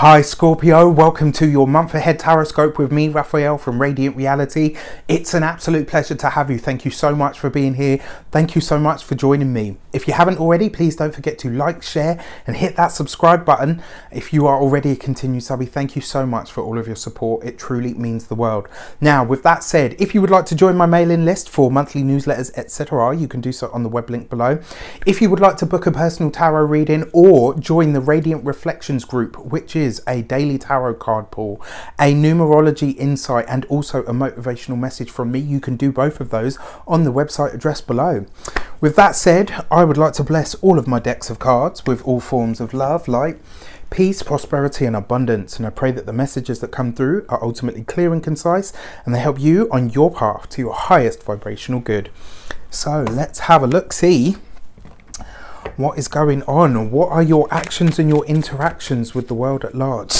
Hi Scorpio, welcome to your month ahead tarot with me, Raphael from Reydiant Reality. It's an absolute pleasure to have you. Thank you so much for being here. Thank you so much for joining me. If you haven't already, please don't forget to like, share and hit that subscribe button. If you are already a continued subby, thank you so much for all of your support. It truly means the world. Now, with that said, if you would like to join my mailing list for monthly newsletters, etc., you can do so on the web link below. If you would like to book a personal tarot reading or join the Reydiant Reflections group, which is a daily tarot card pull, a numerology insight and also a motivational message from me, you can do both of those on the website address below. With that said, I would like to bless all of my decks of cards with all forms of love, light, peace, prosperity and abundance, and I pray that the messages that come through are ultimately clear and concise and they help you on your path to your highest vibrational good. So let's have a look, see what is going on. What are your actions and your interactions with the world at large?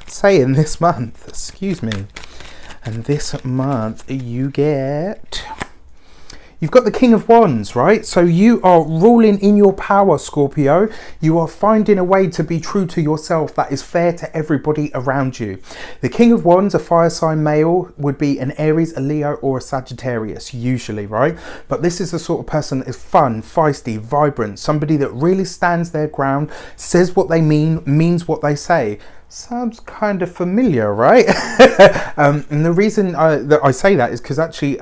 Saying this month, excuse me. And this month you've got the King of Wands, right? So you are ruling in your power, Scorpio. You are finding a way to be true to yourself that is fair to everybody around you. The King of Wands, a fire sign male, would be an Aries, a Leo or a Sagittarius usually, right? But this is the sort of person that is fun, feisty, vibrant, somebody that really stands their ground, says what they mean, means what they say. Sounds kind of familiar, right? And the reason that I say that is because actually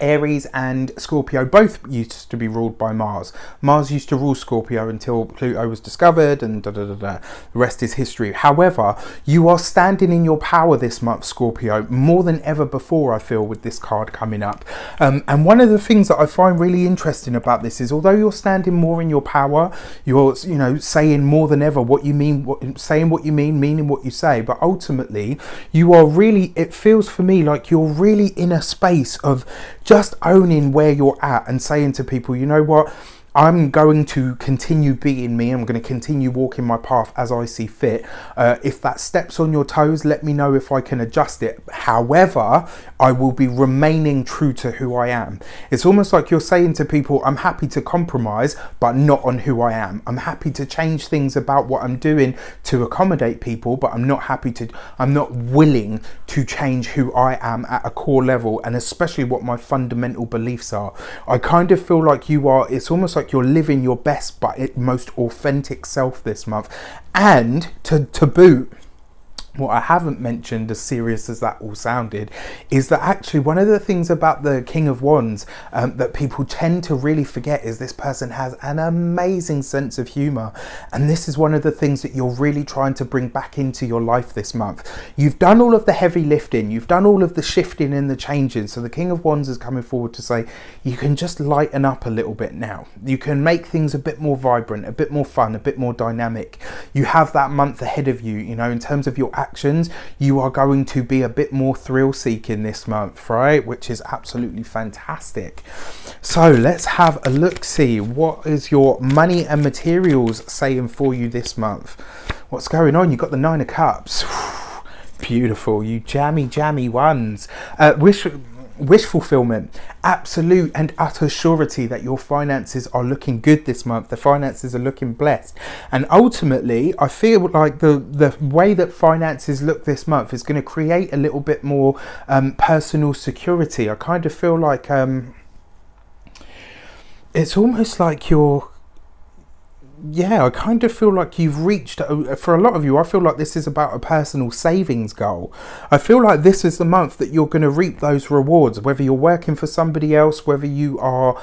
Aries and Scorpio both used to be ruled by Mars. Mars used to rule Scorpio until Pluto was discovered and the rest is history. However, you are standing in your power this month, Scorpio, more than ever before, I feel, with this card coming up. And one of the things that I find really interesting about this is, although you're standing more in your power, you're, you know, saying more than ever what you mean, saying what you mean, meaning what you say, but ultimately you are really, it feels for me like you're really in a space of just owning where you're at and saying to people, you know what, I'm going to continue being me. I'm going to continue walking my path as I see fit. If that steps on your toes, let me know if I can adjust it. However, I will be remaining true to who I am. It's almost like you're saying to people, I'm happy to compromise, but not on who I am. I'm happy to change things about what I'm doing to accommodate people, but I'm not willing to change who I am at a core level, and especially what my fundamental beliefs are. I kind of feel like you are, it's almost like you're living your best but most authentic self this month. And to boot, what I haven't mentioned, as serious as that all sounded, is that actually one of the things about the King of Wands that people tend to really forget is this person has an amazing sense of humor. And this is one of the things that you're really trying to bring back into your life this month. You've done all of the heavy lifting, you've done all of the shifting and the changing. So the King of Wands is coming forward to say, you can just lighten up a little bit now. You can make things a bit more vibrant, a bit more fun, a bit more dynamic. You have that month ahead of you, you know, in terms of your actions, you are going to be a bit more thrill seeking this month, right? Which is absolutely fantastic. So let's have a look, see what is your money and materials saying for you this month. What's going on? You've got the Nine of Cups. Beautiful, you jammy ones. Wish fulfillment, absolute and utter surety that your finances are looking good this month. The finances are looking blessed, and ultimately I feel like the way that finances look this month is going to create a little bit more personal security. I kind of feel like it's almost like you're, yeah, I kind of feel like you've reached, for a lot of you, I feel like this is about a personal savings goal. I feel like this is the month that you're going to reap those rewards, whether you're working for somebody else, whether you are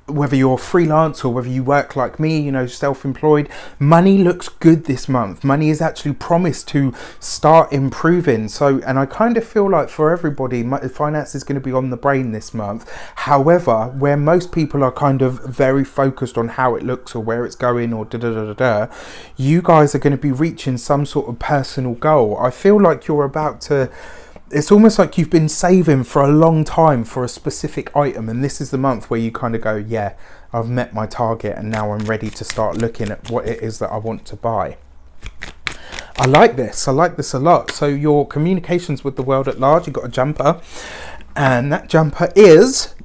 whether you're freelance or whether you work like me, you know, self-employed. Money looks good this month. Money is actually promised to start improving. So, and I kind of feel like for everybody, finance is going to be on the brain this month. However, where most people are kind of very focused on how it looks or where it's going or you guys are going to be reaching some sort of personal goal. I feel like you're about to, it's almost like you've been saving for a long time for a specific item, and this is the month where you kind of go, yeah, I've met my target and now I'm ready to start looking at what it is that I want to buy. I like this a lot. So your communications with the world at large, you've got a jumper, and that jumper is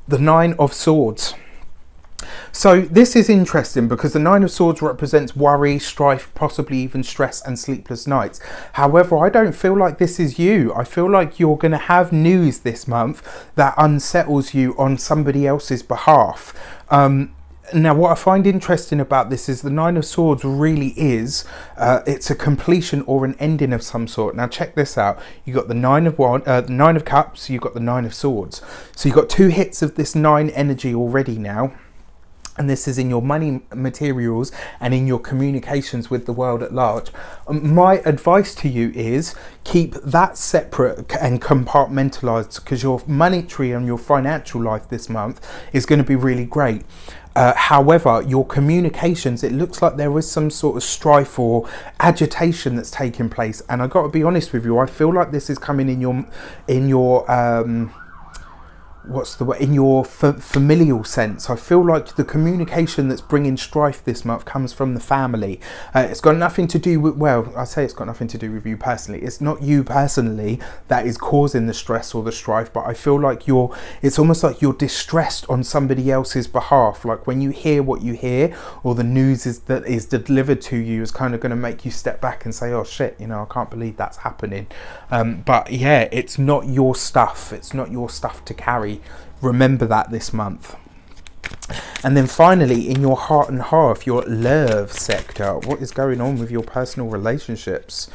the Nine of Swords. So this is interesting because the Nine of Swords represents worry, strife, possibly even stress and sleepless nights. However, I don't feel like this is you. I feel like you're going to have news this month that unsettles you on somebody else's behalf. Now, what I find interesting about this is the Nine of Swords really is, it's a completion or an ending of some sort. Now, check this out. You got the Nine of Cups, you've got the Nine of Swords. So you've got 2 hits of this 9 energy already now. And this is in your money materials and in your communications with the world at large. My advice to you is keep that separate and compartmentalized, because your monetary and your financial life this month is going to be really great. However, your communications, it looks like there is some sort of strife or agitation that's taking place. And I got to be honest with you, I feel like this is coming in your what's the word, in your familial sense. I feel like the communication that's bringing strife this month comes from the family. It's got nothing to do with, well, I say it's got nothing to do with you personally. It's not you personally that is causing the stress or the strife, but I feel like it's almost like you're distressed on somebody else's behalf. Like when you hear what you hear, or the news that is delivered to you, is kind of going to make you step back and say, oh shit, you know, I can't believe that's happening. But yeah, it's not your stuff. It's not your stuff to carry. Remember that this month. And then finally, in your heart and half, your love sector, what is going on with your personal relationships?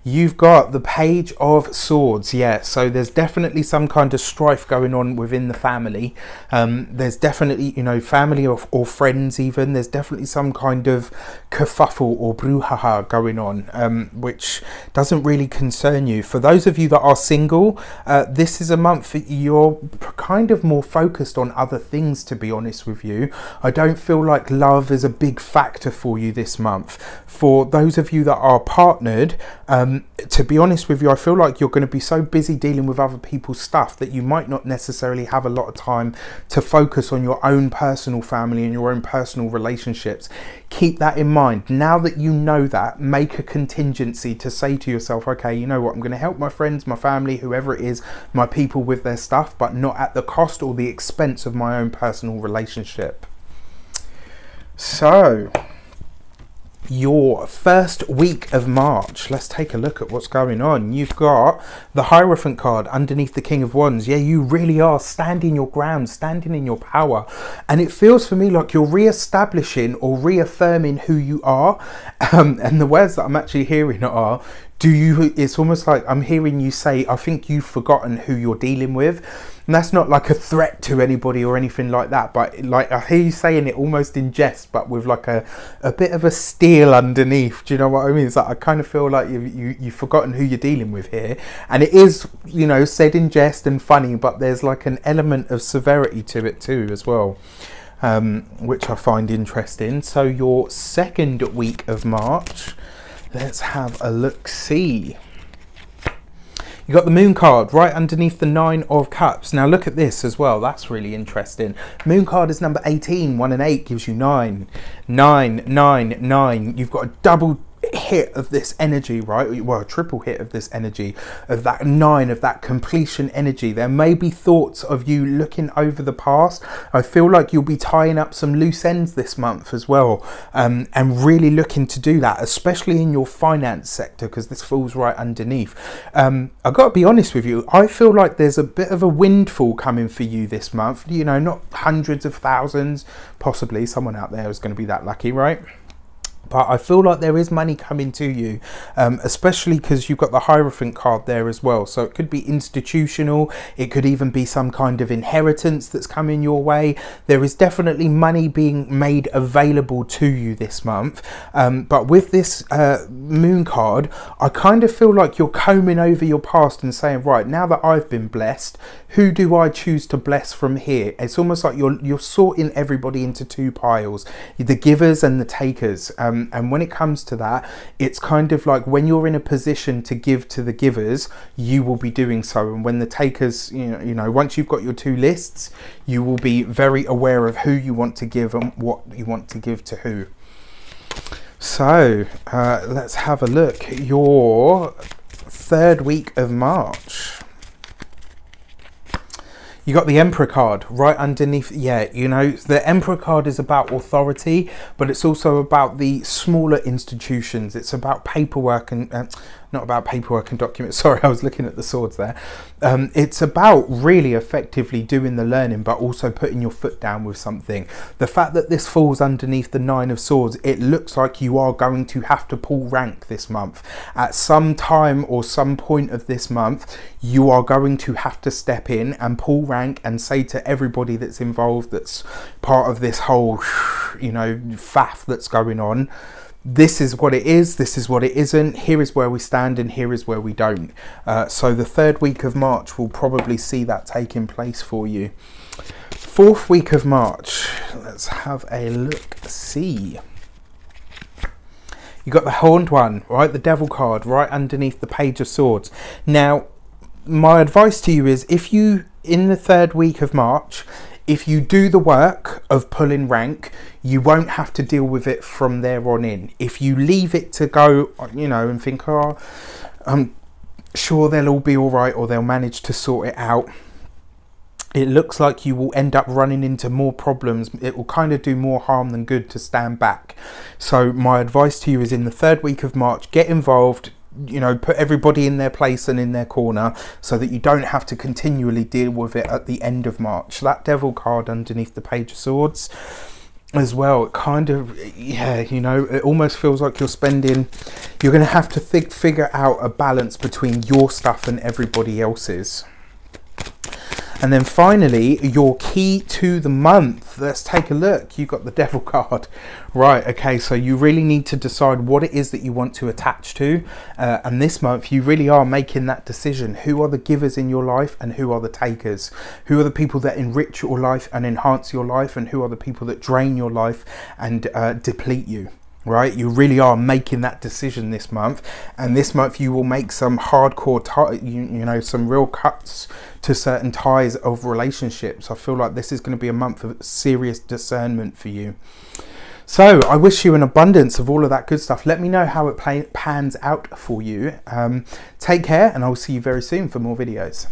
You've got the Page of Swords. Yeah, so there's definitely some kind of strife going on within the family. There's definitely, you know, family or friends even. There's definitely some kind of kerfuffle or brouhaha going on, which doesn't really concern you. For those of you that are single, this is a month that you're kind of more focused on other things, to be honest with you. I don't feel like love is a big factor for you this month. For those of you that are partnered, to be honest with you, I feel like you're going to be so busy dealing with other people's stuff that you might not necessarily have a lot of time to focus on your own personal family and your own personal relationships. Keep that in mind. Now that you know that, make a contingency to say to yourself, okay, you know what, I'm going to help my friends, my family, whoever it is, my people with their stuff, but not at the cost or the expense of my own personal relationship. So your first week of March, let's take a look at what's going on. You've got the Hierophant card underneath the King of Wands. Yeah, you really are standing your ground, standing in your power, and it feels for me like you're re-establishing or reaffirming who you are. And the words that I'm actually hearing are, it's almost like I'm hearing you say, I think you've forgotten who you're dealing with. And that's not like a threat to anybody or anything like that, but like I hear you saying it almost in jest, but with like a bit of a steel underneath. Do you know what I mean? It's like I kind of feel like you've forgotten who you're dealing with here, and it is, you know, said in jest and funny, but there's like an element of severity to it too as well, which I find interesting. So your second week of March, let's have a look-see. You got the Moon card right underneath the 9 of Cups. Now look at this as well. That's really interesting. Moon card is number 18. 1 and 8 gives you 9. 9, 9, 9. You've got a double hit of this energy, right? Well, a triple hit of this energy, of that 9, of that completion energy. There may be thoughts of you looking over the past. I feel like you'll be tying up some loose ends this month as well, and really looking to do that, especially in your finance sector, because this falls right underneath. I've got to be honest with you, I feel like there's a bit of a windfall coming for you this month. You know, not hundreds of thousands, possibly someone out there is going to be that lucky, right? But I feel like there is money coming to you, especially because you've got the Hierophant card there as well. So it could be institutional. It could even be some kind of inheritance that's coming your way. There is definitely money being made available to you this month. But with this Moon card, I kind of feel like you're combing over your past and saying, right, now that I've been blessed, who do I choose to bless from here? It's almost like you're sorting everybody into 2 piles, the givers and the takers. And when it comes to that, it's kind of like when you're in a position to give to the givers, you will be doing so. And when the takers, you know, once you've got your 2 lists, you will be very aware of who you want to give and what you want to give to who. So let's have a look. Your third week of March. You got the Emperor card right underneath. Yeah, you know, the Emperor card is about authority, but it's also about the smaller institutions. It's about paperwork and not about paperwork and documents. Sorry, I was looking at the swords there. It's about really effectively doing the learning, but also putting your foot down with something. The fact that this falls underneath the Nine of Swords, it looks like you are going to have to pull rank this month. At some time or some point of this month, you are going to have to step in and pull rank and say to everybody that's involved, that's part of this whole, you know, faff that's going on, this is what it is, this is what it isn't, here is where we stand and here is where we don't. So the 3rd week of March will probably see that taking place for you. 4th week of March, let's have a look, see. You got the Horned One, right, the Devil card right underneath the Page of Swords. Now, my advice to you is, if you, in the 3rd week of March, if you do the work of pulling rank, you won't have to deal with it from there on in. If you leave it to go, you know, and think, oh, I'm sure they'll all be all right, or they'll manage to sort it out, it looks like you will end up running into more problems. It will kind of do more harm than good to stand back. So my advice to you is, in the 3rd week of March, get involved, you know, put everybody in their place and in their corner, so that you don't have to continually deal with it at the end of March. That Devil card underneath the Page of Swords as well, it kind of, yeah, you know, it almost feels like you're going to have to figure out a balance between your stuff and everybody else's. And then finally, your key to the month. Let's take a look. You got the Devil card. Right, okay, so you really need to decide what it is that you want to attach to. And this month, you really are making that decision. Who are the givers in your life and who are the takers? Who are the people that enrich your life and enhance your life? And who are the people that drain your life and deplete you? Right, you really are making that decision this month, and this month you will make some hardcore, you know, some real cuts to certain ties of relationships. I feel like this is going to be a month of serious discernment for you. So I wish you an abundance of all of that good stuff. Let me know how it pans out for you. Take care, and I'll see you very soon for more videos.